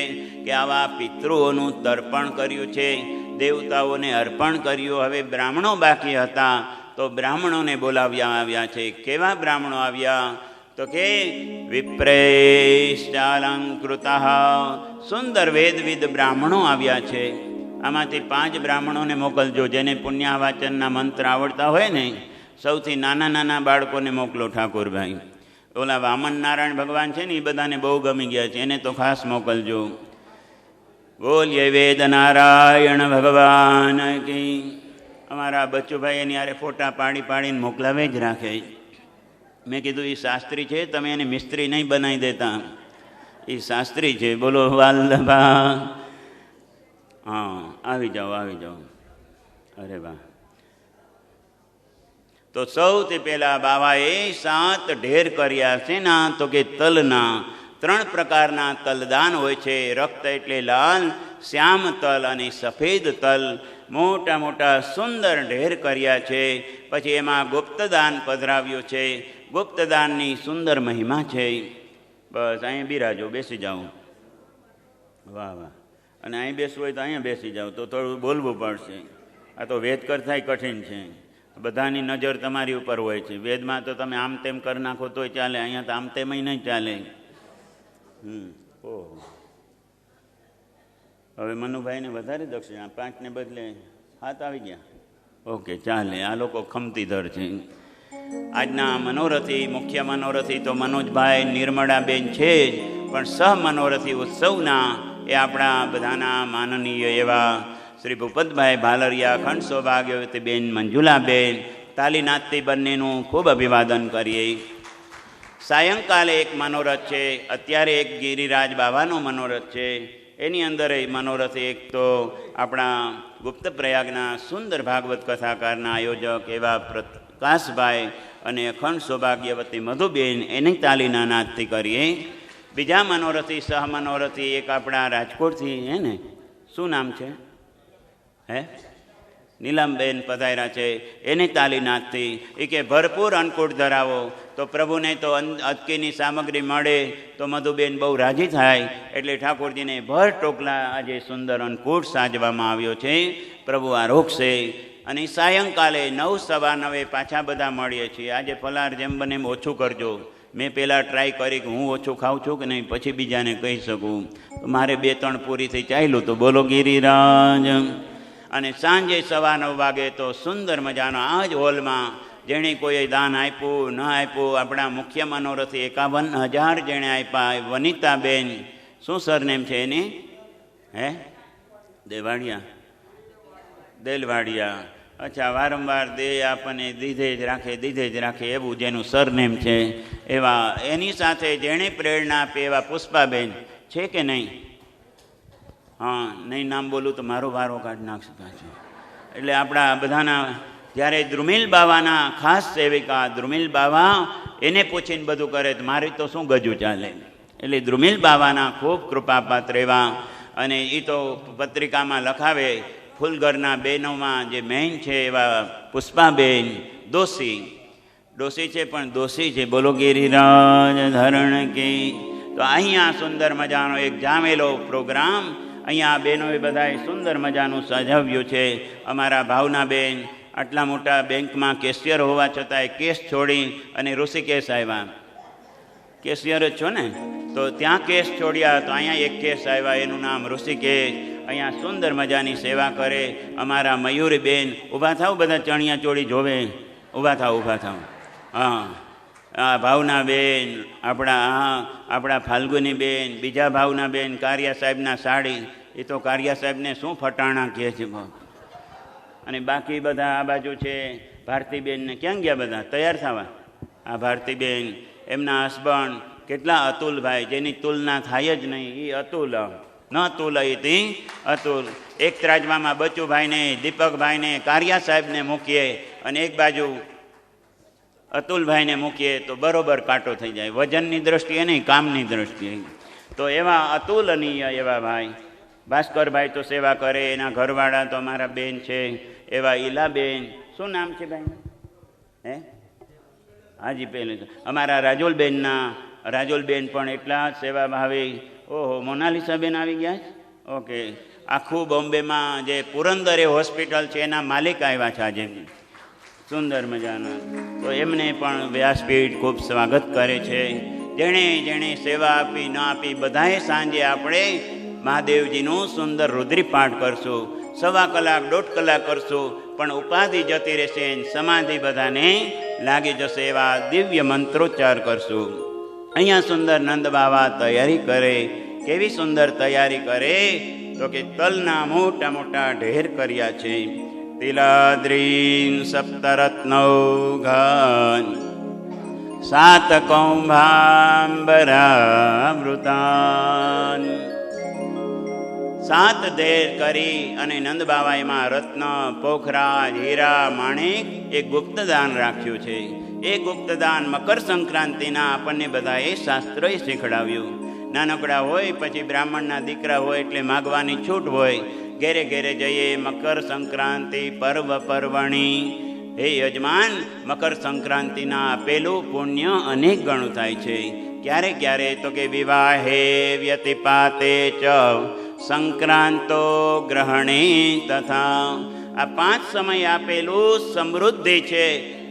કે આવા પિતૃઓનું તર્પણ કર્યું છે. દેવતાઓને અર્પણ કર્યું. હવે બ્રાહ્મણો બાકી હતા તો બ્રાહ્મણોને બોલાવ્યા આવ્યા છે. કેવા બ્રાહ્મણો આવ્યા? તો કે વિપ્રેશ્ચાલંકૃતઃ, સુંદર વેદવિદ બ્રાહ્મણો આવ્યા છે. આમાંથી 5 બ્રાહ્મણોને મોકલજો જેને પુણ્યવાચનના મંત્ર આવડતા હોય ને. સૌથી નાના નાના બાળકોને મોકલો ઠાકોરભાઈ. ઓલા વામન નારાયણ ભગવાન છે ને એ બધાને બહુ ગમી ગયા છે, એને તો ખાસ મોકલજો. બોલીએ વેદ નારાયણ ભગવાન કી. અમારા બચ્ચુભાઈ એની યારે ફોટા પાડી પાડીને મોકલાવે જ રાખે. મેં કીધું એ શાસ્ત્રી છે, તમે એને મિસ્ત્રી નહીં બનાવી દેતા, એ શાસ્ત્રી છે. બોલો વાલ્લભા. હા, આવી જાઓ આવી જાઓ. અરે વાહ. તો સૌથી પહેલા બાવાએ 7 ઢેર કર્યા છે ના, તો કે તલના. 3 પ્રકારના તલદાન હોય છે. રક્ત એટલે લાલ, શ્યામ તલ અને સફેદ તલ. મોટા મોટા સુંદર ઢેર કર્યા છે. પછી એમાં ગુપ્તદાન પધરાવ્યું છે. ગુપ્તદાનની સુંદર મહિમા છે. બસ અહીંયા બિરાજો, બેસી જાઓ. વાહ વાહ. અને અહીં બેસવું હોય તો અહીંયા બેસી જાઓ, તો થોડું બોલવું પડશે. આ તો વેદ કરતાંય કઠિન છે. બધાની નજર તમારી ઉપર હોય છે. વેદમાં તો તમે આમ તેમ કરી નાખો તોય ચાલે, અહીંયા તો આમ તેમય નહીં ચાલે. ઓહો. હવે મનુભાઈને વધારે દક્ષિણા, 5 ને બદલે 7 આવી ગયા. ઓકે, ચાલે. આ લોકો ખમતીધર છે. આજના મનોરથી, મુખ્ય મનોરથી તો મનોજભાઈ નિર્મળાબેન છે જ, પણ સહમનોરથી ઉત્સવના એ આપણા બધાના માનનીય એવા શ્રી ભૂપતભાઈ ભાલરિયા, ખંડ સૌભાગ્યવતી બેન મંજુલાબેન, તાલીનાથથી બંનેનું ખૂબ અભિવાદન કરીએ. સાયંકાલે એક મનોરથ છે, અત્યારે એક ગિરિરાજ બાવાનો મનોરથ છે. એની અંદર મનોરથ એક તો આપણા ગુપ્ત પ્રયાગના સુંદર ભાગવત કથાકારના આયોજક એવા પ્રકાશભાઈ અને અખંડ સૌભાગ્યવતી મધુબેન, એની તાલીના નાથથી કરીએ. બીજા મનોરથી સહમનોરથી એક આપણા રાજકોટથી, હે ને, શું નામ છે? હે, નીલમબેન પધાર્યા છે. એની તાલીનાથથી એ કે ભરપૂર અન્નકૂટ ધરાવો. તો પ્રભુને તો અટકીની સામગ્રી મળે તો મધુબેન બહુ રાજી થાય. એટલે ઠાકોરજીને ભર ટોકલા આજે સુંદર અન્નકૂટ સાજવામાં આવ્યો છે. પ્રભુ આરોગશે. અને સાયંકાલે 9:15 પાછા બધા મળીએ છીએ. આજે ફલાર જેમ બને એમ ઓછું કરજો. મેં પહેલાં ટ્રાય કરી કે હું ઓછું ખાઉં છું કે નહીં, પછી બીજાને કહી શકું. તો મારે 2-3 પૂરી થઈ ચાલ્યું. તો બોલો ગિરિરાજ. અને સાંજે 9:15 વાગે તો સુંદર મજાનો આ જ હોલમાં જેણે કોઈ દાન આપ્યું ન આપ્યું, આપણા મુખ્ય મનોરથી 51,000 જેણે આપ્યા. વનિતાબેન, શું સરનેમ છે એની? હે, દેવાડિયા, દેલવાડિયા. અચ્છા, વારંવાર દે આપણને દીધે જ રાખે એવું જેનું સરનેમ છે એવા. એની સાથે જેણે પ્રેરણા આપી એવા પુષ્પાબેન છે કે નહીં? હા, નહીં નામ બોલું તો મારો વારો કાઢી નાખશે પાછું. એટલે આપણા બધાના જ્યારે દ્રુમિલ બાવાના ખાસ સેવિકા દ્રુમિલ બાવા એને પૂછીને બધું કરે તો મારી તો શું ગજું ચાલે. એટલે દ્રુમિલ બાવાના ખૂબ કૃપાપાત્ર એવા. અને એ તો પત્રિકામાં લખાવે. ફૂલઘરના બહેનોમાં જે મેઇન છે એવા પુષ્પાબેન ડોસી છે, પણ દોષી છે. બોલો ગિરિરાજ ધરણ કી. તો અહીંયા સુંદર મજાનો એક જામેલો પ્રોગ્રામ અહીંયા બહેનોએ બધાએ સુંદર મજાનું સજાવ્યું છે. અમારા ભાવનાબેન આટલા મોટા બેંકમાં કેશિયર હોવા છતાંય કેસ છોડી અને ઋષિકેશ આવ્યા. કેશિયર જ છો ને, તો ત્યાં કેસ છોડ્યા તો અહીંયા એક કેસ આવ્યા, એનું નામ ઋષિકેશ. અહીંયા સુંદર મજાની સેવા કરે. અમારા મયુરીબેન, ઊભા થાવ બધા, ચણિયા ચોળી જોવે. ઊભા થાવ. હા, ભાવનાબેન, આપણા ફાલ્ગુનીબેન, બીજા ભાવનાબેન, કારિયા સાહેબના સાડી. એ તો કારિયા સાહેબને શું ફટાણા કહે છે. અને બાકી બધા આ બાજુ છે. ભારતીબેનને ક્યાં ગયા બધા તૈયાર થવા? આ ભારતીબેન, એમના હસબન્ડ કેટલા અતુલભાઈ, જેની તુલના થાય જ નહીં. એ અતુલ ન તુલયતી અતુલ. એક ત્રાજવામાં બચુભાઈને, દીપકભાઈને, કારિયા સાહેબને મૂકીએ અને એક બાજુ અતુલભાઈને મૂકીએ તો બરોબર કાંટો થઈ જાય. વજનની દ્રષ્ટિએ નહીં, કામની દ્રષ્ટિએ. તો એવા અતુલનીય એવા ભાઈ ભાસ્કરભાઈ તો સેવા કરે. એના ઘરવાળા તો અમારા બેન છે એવા ઈલાબેન. શું નામ છે ભાઈ? હે, હાજી પહેલે અમારા રાજોલબેન પણ એટલા સેવા ભાવી. ઓહો, મોનાલિસાબેન આવી ગયા છે. ઓકે, આખું બોમ્બેમાં જે પુરંદરે હોસ્પિટલ છે એના માલિક આવ્યા છે આજે, સુંદર મજાના. તો એમને પણ વ્યાસપીઠ ખૂબ સ્વાગત કરે છે. જેણે જેણે સેવા આપી ન આપી બધાએ સાંજે આપણે મહાદેવજીનું સુંદર રુદ્રીપાઠ કરશું. 1.25 કલાક 1.5 કલાક કરશું, પણ ઉપાધિ જતી રહેશે, સમાધિ બધાને લાગી જશે એવા દિવ્ય મંત્રોચ્ચાર કરશું. અહીંયા સુંદર નંદ બાવા તૈયારી કરે. કેવી સુંદર તૈયારી કરે તો કે તલના મોટા મોટા ઢેર કર્યા છે. તિલાદ્રીન સપ્તરત્નૌઘાન 7 કૌંભાંબરાવૃતાન. 7 ઢેર કરી અને નંદ બાવા એમાં રત્ન, પોખરાજ, હીરા, માણેક એ ગુપ્તદાન રાખ્યું છે. એ ગુપ્તદાન મકર સંક્રાંતિના આપણને બધાએ શાસ્ત્રોએ શીખડાવ્યું. નાનકડા હોય પછી બ્રાહ્મણના દીકરા હોય એટલે માગવાની છૂટ હોય. ઘેરે ઘેરે જઈએ મકર સંક્રાંતિ પર્વ પર્વણી. હે યજમાન, મકર સંક્રાંતિના આપેલું પુણ્ય અનેક ગણું થાય છે. ક્યારે ક્યારે તો કે વિવાહે વ્યતિપાતે ચ સંક્રાંતો ગ્રહણે તથા. આ 5 સમય આપેલું સમૃદ્ધિ છે.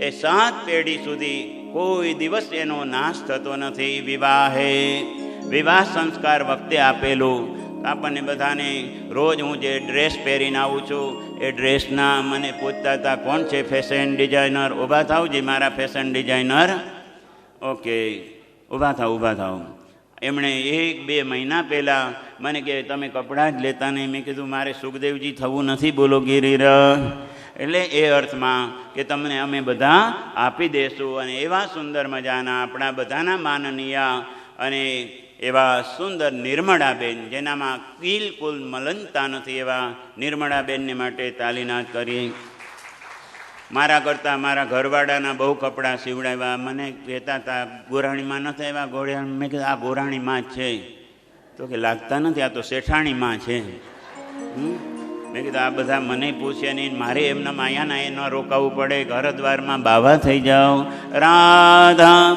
એ 7 પેઢી સુધી કોઈ દિવસ એનો નાશ થતો નથી. વિવાહે વિવાહ સંસ્કાર વખતે આપેલું. આપણને બધાને રોજ હું જે ડ્રેસ પહેરીને આવું છું એ ડ્રેસના મને પૂછતા હતા કોણ છે ફેશન ડિઝાઇનર. ઊભા થાવ જી મારા ફેશન ડિઝાઇનર. ઓકે, ઊભા થાવ. એમણે 1-2 મહિના પહેલાં મને કહે તમે કપડાં જ લેતા નહીં. મેં કીધું મારે સુખદેવજી થવું નથી, બોલો ગિરિરાજ. એટલે એ અર્થમાં કે તમને અમે બધા આપી દેશું. અને એવા સુંદર મજાના આપણા બધાના માનનીય અને એવા સુંદર નિર્મળાબેન, જેનામાં બિલકુલ મલનતા નથી, એવા નિર્મળાબેનને માટે તાલીનાથ કરીએ. મારા કરતાં મારા ઘરવાળાના બહુ કપડાં સીવડાવ્યા. મને કહેતા હતા ગોરાણીમાં નથી આવ્યા ગોળિયા. મેં કીધું આ ગોરાણીમાં જ છે. તો કે લાગતા નથી, આ તો શેઠાણીમાં છે. મેં કીધું આ બધા મને પૂછે નહીં, મારે એમના માયાના એ ન રોકાવું પડે. ઘર દ્વારમાં બાવા થઈ જાઓ. રાધા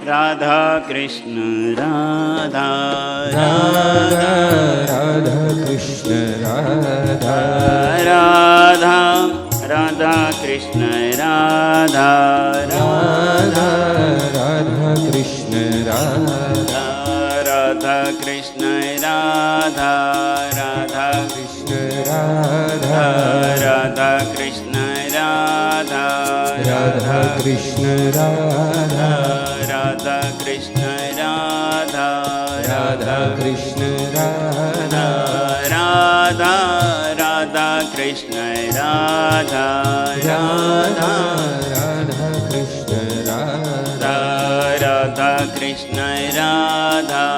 રાધા કૃષ્ણ રાધા રાધા કૃષ્ણ રાધા રાધા રાધા કૃષ્ણ રાધા રાધા કૃષ્ણ રાધા રાધા કૃષ્ણ રાધા રાધા કૃષ્ણ રાધા રાધા કૃષ્ણ રાધા રાધા કૃષ્ણ રાધા રાધા કૃષ્ણ રાધા રાધા કૃષ્ણ રાધા રાધા રાધા કૃષ્ણ રાધા રાધા કૃષ્ણ રાધા રાધા કૃષ્ણ રાધા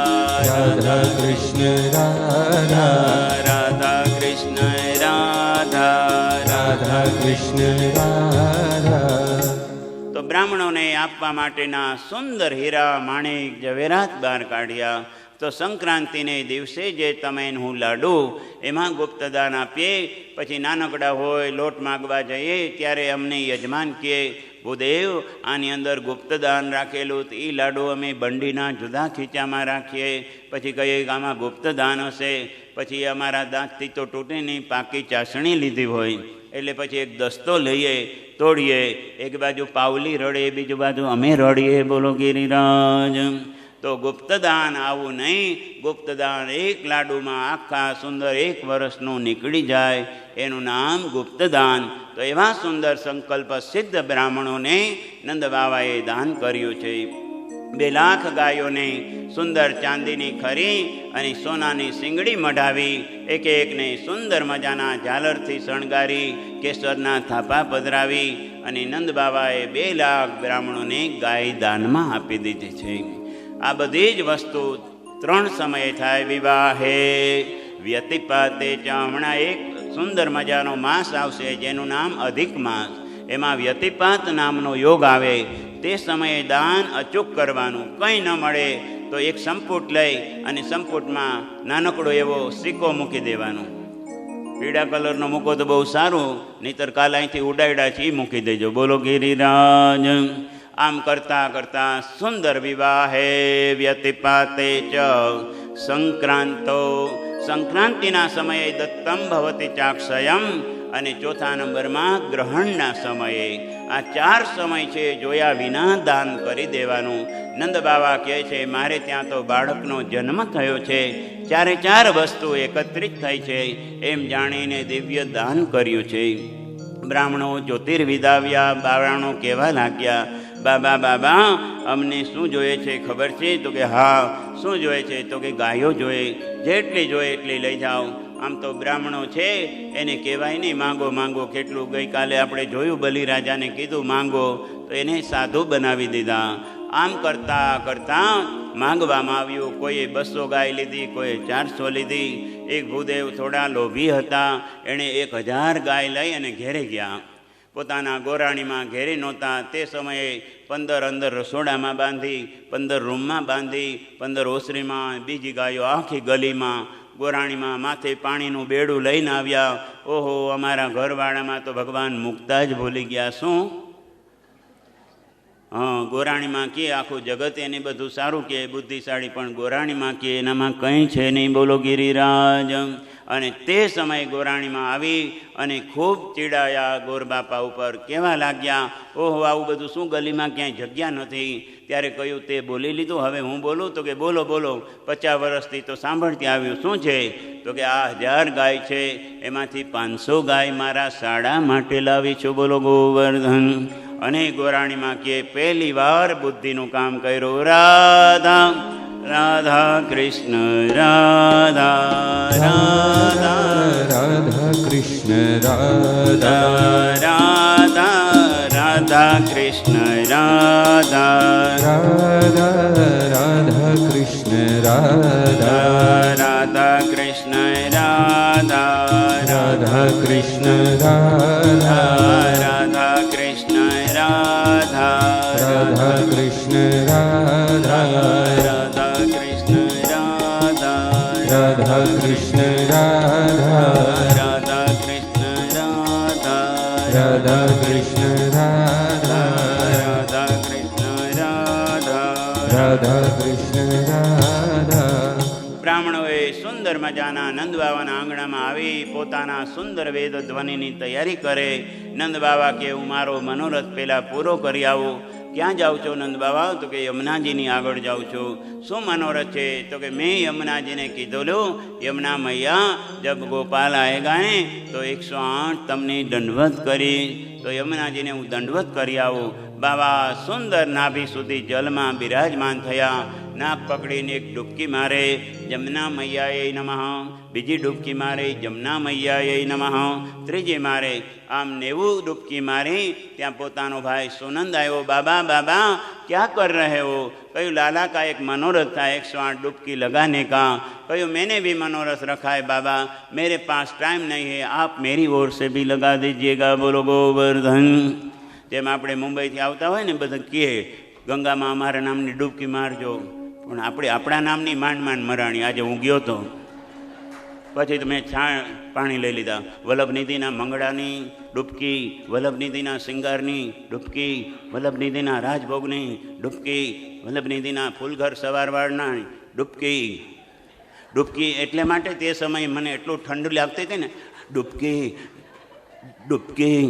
રાધા કૃષ્ણ રાધા રાધા કૃષ્ણ રાધા રાધા કૃષ્ણ રાધા. તો બ્રાહ્મણોને આપવા માટેના સુંદર હીરા, માણેક, જવેરાત બહાર કાઢ્યા. તો સંક્રાંતિને દિવસે જે તમે હું લાડુ એમાં ગુપ્તદાન આપીએ. પછી નાનકડા હોય લોટ માગવા જઈએ ત્યારે અમને યજમાન કહે ભૂદેવ આની અંદર ગુપ્તદાન રાખેલું, એ લાડુ અમે બંડીના જુદા ખીચામાં રાખીએ. પછી કહીએ કે આમાં ગુપ્તદાન હશે. પછી અમારા દાંતથી તો તૂટે નહીં, પાકી ચાસણી લીધી હોય એટલે પછી એક દસ્તો લઈએ, તોડીએ. એક બાજુ પાવલી રડે, બીજું બાજુ અમે રડીએ, બોલો ગિરિરાજ. તો ગુપ્તદાન આવું નહીં. ગુપ્તદાન એક લાડુમાં આખા સુંદર 1 વર્ષનું નીકળી જાય, એનું નામ ગુપ્તદાન. તો એવા સુંદર સંકલ્પ સિદ્ધ બ્રાહ્મણોને નંદ બાવાએ દાન કર્યું છે. 2 લાખ ગાયોને સુંદર ચાંદીની ખરી અને સોનાની શીંગડી મઢાવી, એક એકને સુંદર મજાના ઝાલરથી શણગારી, કેસરના થાપા પધરાવી અને નંદ બાવાએ 2 લાખ બ્રાહ્મણોને ગાય દાનમાં આપી દીધી છે. આ બધી જ વસ્તુ 3 સમયે થાય. વિવાહે વ્યતિપાતે ચ. હમણાં એક સુંદર મજાનો માસ આવશે જેનું નામ અધિક માસ. એમાં વ્યતિપાત નામનો યોગ આવે. તે સમયે દાન અચૂક કરવાનું. કંઈ ન મળે તો એક સંપુટ લઈ અને સંપુટમાં નાનકડો એવો સિક્કો મૂકી દેવાનો. પીળા કલરનો મૂકો તો બહુ સારું, નહીતર કાલ અહીંથી ઉડાડ્યા છે એ મૂકી દેજો, બોલો ગિરિરાજ. આમ કરતાં કરતાં સુંદર વિવાહે વ્યતિપાતે ચ સંક્રાંતો સંક્રાંતિના સમયે દત્તમ ભવતી ચાક્ષયમ, અને ચોથા નંબરમાં ગ્રહણના સમયે. આ 4 સમય છે, જોયા વિના દાન કરી દેવાનું. નંદ બાવા કહે છે, મારે ત્યાં તો બાળકનો જન્મ થયો છે, 4 વસ્તુ એકત્રિત થઈ છે, એમ જાણીને દિવ્ય દાન કર્યું છે. બ્રાહ્મણો જ્યોતિર્વિદાવ્યા. બાવળાણો કહેવા લાગ્યા, બાબા બાબા અમને શું જોઈએ છે ખબર છે? તો કે હા. શું જોઈએ છે? તો કે ગાયો જોઈએ, જેટલી જોઈએ એટલી લઈ જાઓ. આમ તો બ્રાહ્મણો છે એને કહેવાય નહીં માંગો માંગો કેટલું. ગઈકાલે આપણે જોયું, બલિરાજાને કીધું માંગો, તો એને સાધુ બનાવી દીધા. આમ કરતાં કરતાં માંગવામાં આવ્યું. કોઈએ 200 ગાય લીધી, કોઈએ 400 લીધી. એક ભૂદેવ થોડા લોભી હતા, એણે 1000 ગાય લઈ અને ઘેરે ગયા. પોતાના ગોરાણીમાં ઘેરે નહોતા તે સમયે 15 અંદર રસોડામાં બાંધી, 15 રૂમમાં બાંધી, 15 ઓસરીમાં, બીજી ગાયો આખી ગલીમાં. ગોરાણીમાં માથે પાણીનું બેડું લઈને આવ્યા. ઓહો, અમારા ઘરવાળામાં તો ભગવાન મૂકતા જ ભૂલી ગયા. શું? ગોરાણીમાં કે આખું જગત એને બધું સારું કે બુદ્ધિશાળી, પણ ગોરાણીમાં કે એનામાં કંઈ છે નહીં. બોલો ગિરિરાજ. અને તે સમયે ગોરાણીમાં આવી અને ખૂબ ચીડાયા ગોરબાપા ઉપર. કહેવા લાગ્યા, ઓહો આવું બધું શું, ગલીમાં ક્યાંય જગ્યા નથી. ત્યારે કહ્યું, તે બોલી લીધું, હવે હું બોલું? તો કે બોલો બોલો. 50 વર્ષથી તો સાંભળતી આવ્યું. શું છે? તો કે આ 1000 ગાય છે, એમાંથી 500 ગાય મારા શાળા માટે લાવી છું. બોલો ગોવર્ધન. અને ગોરાણીમાં કે પહેલી વાર બુદ્ધિનું કામ કર્યું. રાધા રાધા કૃષ્ણ રાધા રાધા રાધા કૃષ્ણ રાધા રાધા રાધા કૃષ્ણ રાધા રાધા રાધા કૃષ્ણ રાધા રાધા કૃષ્ણ રાધા રાધા કૃષ્ણ રાધા રાધા કૃષ્ણ રાધા રાધા કૃષ્ણ રાધા રાધા કૃષ્ણ રાધા રાધા કૃષ્ણ રાધા રાધા કૃષ્ણ રાધા રાધા કૃષ્ણ રાધા રાધા કૃષ્ણ રાધા રાધા કૃષ્ણ રાધા. બ્રાહ્મણોએ સુંદર મજાના નંદ બાવાના આંગણામાં આવી પોતાના સુંદર વેદ ધ્વનિની તૈયારી કરે. નંદ બાવા કે હું મારો મનોરથ પહેલાં પૂરો કરી આવું. ક્યાં જાઉં છો નંદ બાવા? તો કે યમુનાજીની આગળ જાઉં છું. શું મનોરથ છે? તો કે મેં યમુનાજીને કીધેલું, યમુના મૈયા જબ ગોપાલ આએગા હે તો 108 તમને દંડવત કરી. તો યમુનાજીને હું દંડવત કરી આવું. બાબા સુંદર નાભી સુધી જલમાં બિરાજમાન થયા. નાક પકડીને એક ડૂબકી મારે, જમના મૈયાએ નમઃ. બીજી ડૂબકી મારે, જમના મૈયાએ નમઃ. ત્રીજી મારે. આમ 90 ડૂબકી મારી. ત્યાં પોતાનો ભાઈ સુનંદ આવ્યો. બાબા બાબા ક્યાં કર રહે હો? કહ્યું, લાલા કા એક मनोरथ था, 108 डुबकी लगाने का. કહ્યું, मैंने भी मनोरथ रखा है बाबा, मेरे पास टाइम नहीं है, आप मेरी ओर से भी लगा दीजिएगा. बोलो गोवर्धन. જેમ આપણે મુંબઈથી આવતા હોય ને બધા કહે, ગંગામાં અમારા નામની ડૂબકી મારજો, પણ આપણે આપણા નામની માંડ માંડ મરાણી. આજે હું ગયો તો પછી મેં પાણી લઈ લીધા. વલ્લભનિધિના મંગળાની ડૂબકી, વલ્લભનિધિના શિંગારની ડૂબકી, વલ્લભનિધિના રાજભોગની ડૂબકી, વલ્લભનિધિના ફૂલઘર સવારવાળના ડૂબકી. ડૂબકી એટલે માટે તે સમયે મને એટલું ઠંડુ લાગતી હતી ને, ડૂબકી ડૂબકી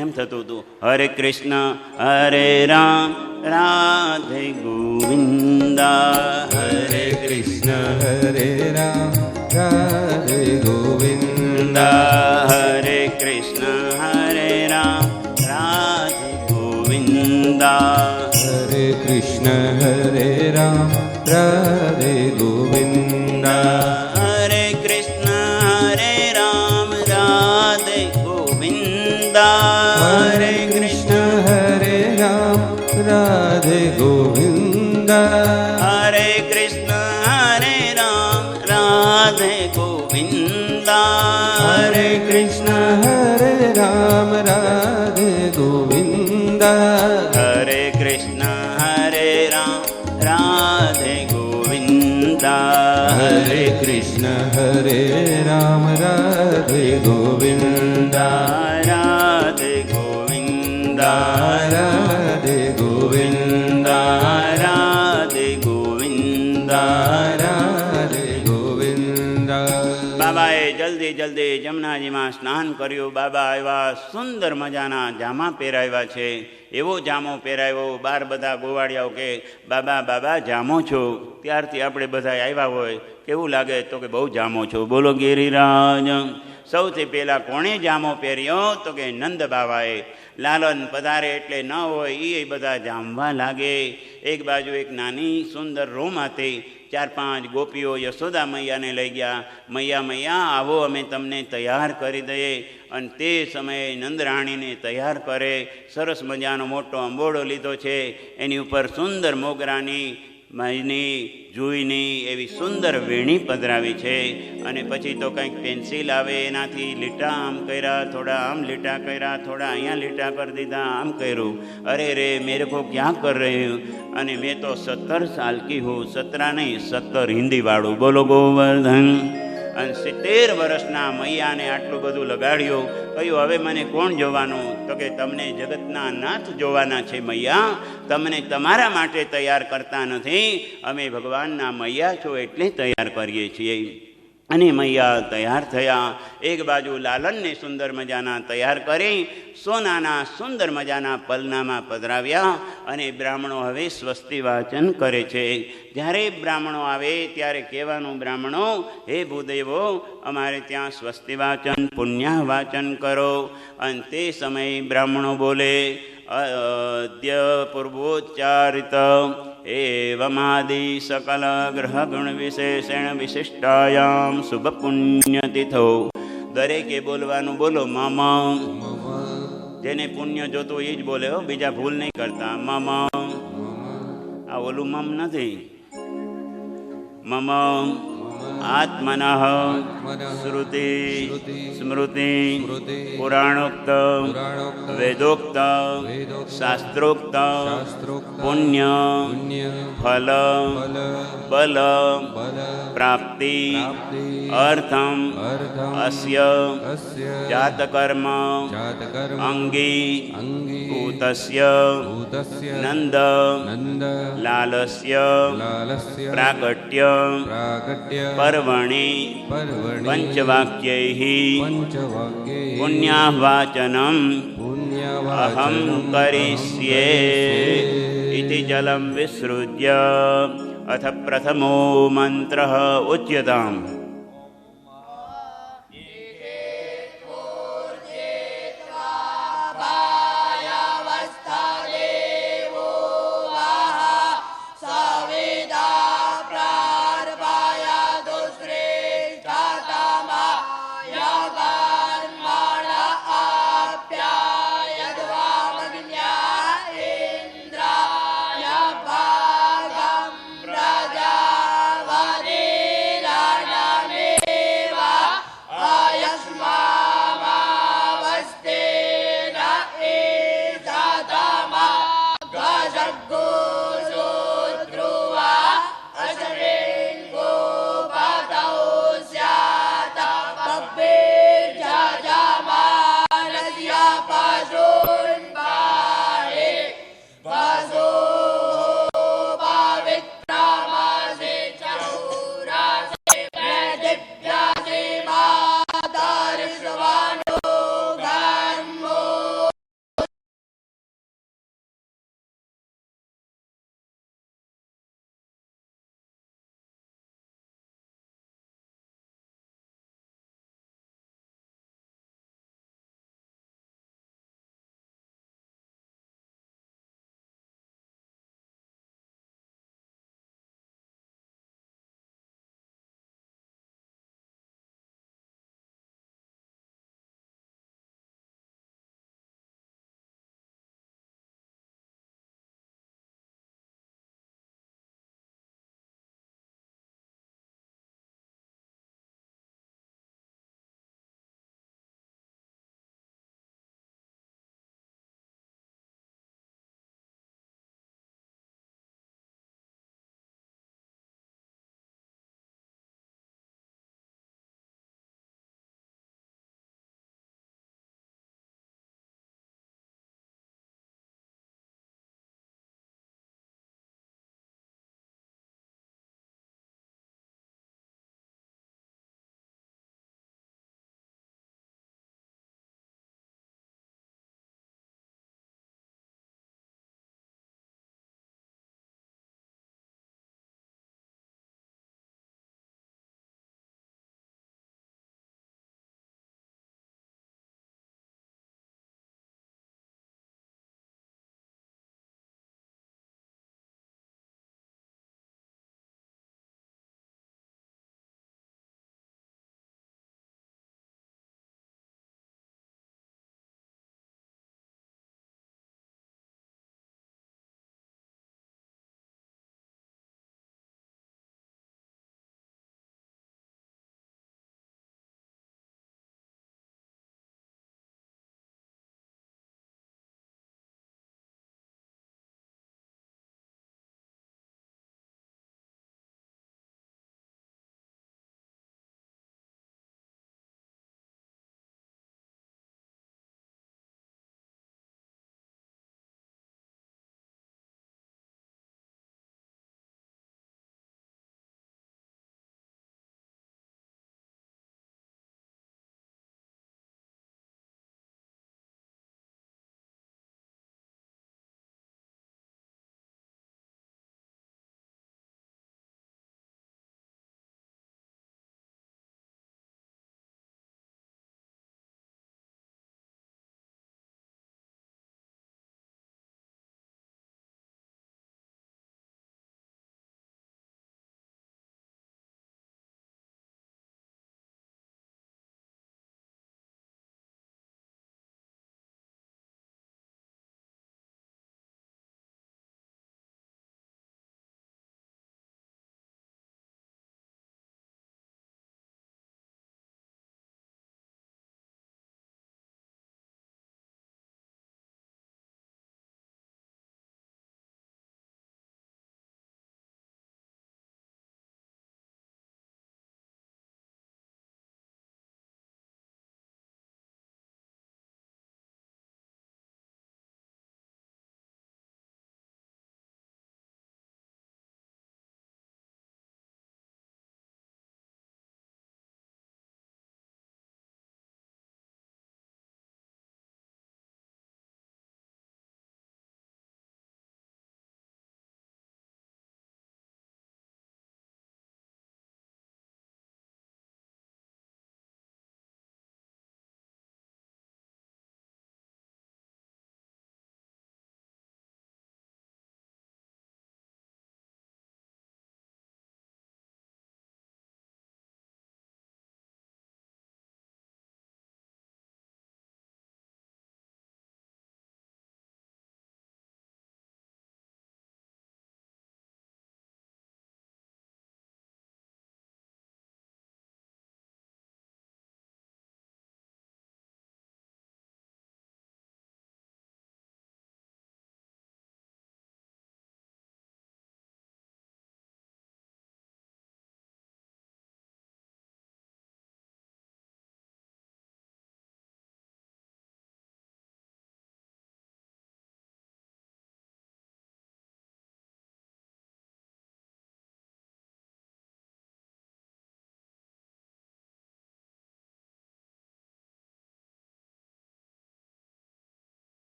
એમ થતું હતું. હરે કૃષ્ણ હરે રામ રાધે ગોવિંદા. હરે કૃષ્ણ હરે રામ રાધે ગોવિંદા. હરે કૃષ્ણ હરે રામ રાધે ગોવિંદા. હરે કૃષ્ણ હરે રામ રાધે ગોવિંદા. હરે કૃષ્ણ હરે રામ રાધે ગોવિંદા. હરે કૃષ્ણ હરે રામ રાધે ગોવિંદા. હરે કૃષ્ણ હરે રામ રાધે ગોવિંદા. હરે કૃષ્ણ હરે રામ રાધે ગોવિંદા. હરે કૃષ્ણ હરે રામ રાધે ગોવિંદા. હરે કૃષ્ણ હરે રામ રાધે ગોવિંદા. રાધે ગોવિંદા. રાધે ગોવિંદા. રાધે ગોવિંદા. રાધે ગોવિંદા. જલ્દી જલ્દી જમનાજીમાં સ્નાન કર્યું. બાબા આવ્યા, સુંદર મજાના જામા પહેરાવ્યા છે. એવો જામો પહેરાવ્યો. બાર બધા ગોવાળિયાઓ કે બાબા બાબા જામો છો. ત્યારથી આપણે બધા આવ્યા હોય કેવું લાગે? તો કે બહુ જામો છો. બોલો ગિરિરાજ. સૌથી પહેલાં કોણે જામો પહેર્યો? તો કે નંદ બાવાએ. લાલન પધારે એટલે ન હોય એ બધા જામવા લાગે. એક બાજુ એક નાની સુંદર રૂમ હતી. 4-5 ગોપીઓ યશોદા મૈયાને લઈ ગયા. મૈયા મૈયા આવો, અમે તમને તૈયાર કરી દઈએ. અને તે સમયે નંદરાણીને તૈયાર કરે. સરસ મજાનો મોટો અંબોડો લીધો છે. એની ઉપર સુંદર મોગરાની મહીની જુઈની એવી સુંદર વેણી પધરાવી છે. અને પછી તો કંઈક પેન્સિલ આવે એનાથી લીટા આમ કર્યા, થોડા આમ લીટા કર્યા, થોડા અહીંયા લીટા કરી દીધા, આમ કર્યું. અરે રે મેરે કો ક્યાં કર રહે હું? અને મેં તો 17 સાલ કી હું. 17 નહીં 17 હિન્દીવાળું. બોલો ગોવર્ધન. અને 70 વર્ષના મૈયાને આટલું બધું લગાડ્યું. કહ્યું હવે મને કોણ જોવાનું? તો કે તમને જગતના નાથ જોવાના છે મૈયા. તમને તમારા માટે તૈયાર કરતા નથી, અમે ભગવાનના મૈયા છો એટલે તૈયાર કરીએ છીએ. અને મૈયા તૈયાર થયા. એક બાજુ લાલનને સુંદર મજાના તૈયાર કરી સોનાના સુંદર મજાના પલનામાં પધરાવ્યા. અને બ્રાહ્મણો હવે સ્વસ્તિ વાચન કરે છે. જ્યારે બ્રાહ્મણો આવે ત્યારે કહેવાનું, બ્રાહ્મણો હે ભૂદેવો, અમારે ત્યાં સ્વસ્તિ વાચન પુણ્યા વાચન કરો. અને તે સમયે બ્રાહ્મણો બોલે, અદ્ય પૂર્વોચ્ચારિત એવમાદિ સકલ ગ્રહ ગુણ વિશેષણ વિશિષ્ટાયામ શુભ પુણ્યતિથો. દરેકે બોલવાનું. બોલો મમ. જેને પુણ્ય જોતું એ જ બોલે હો, બીજા ભૂલ નહીં કરતા. મમ. આ ઓલું મમ નથી. મમ આત્મનઃ શ્રુતિ સ્મૃતિ પુરાણોક્ત વેદોક્ત શાસ્ત્રોક્ત પુણ્ય ફલ બલ પ્રાપ્તિ અર્થમ અસ્ય જાતકર્મ અંગી ભૂતસ્ય નંદ લાલસ્ય પ્રાગટ્ય પર્વણિ પંચવાક્યૈ પુણ્યાવાચનમ અહમ કરિષ્યે ઇતિ જલમ વિસૃજ્ય અથ પ્રથમો મંત્ર ઉચ્યતામ.